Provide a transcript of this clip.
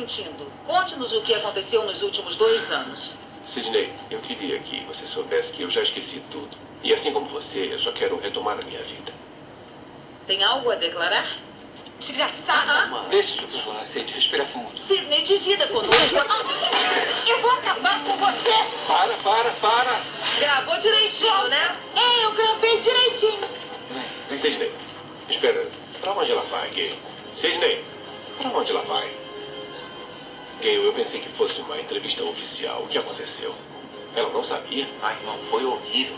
sentindo? Conte-nos o que aconteceu nos últimos 2 anos. Sidney, eu queria que você soubesse que eu já esqueci tudo. E assim como você, eu só quero retomar a minha vida. Tem algo a declarar? Desgraçada! Deixa isso pra lá, Sadie. Respira fundo. Sidney, divida conosco. Eu vou acabar com você! Para! Gravou direitinho, né? É, eu gravei direitinho. Vem. Sidney, espera. Pra onde ela vai, Gale? Sidney, pra onde ela vai? Gale, eu pensei que fosse uma entrevista oficial. O que aconteceu? Ela não sabia? Ai, irmão, foi horrível.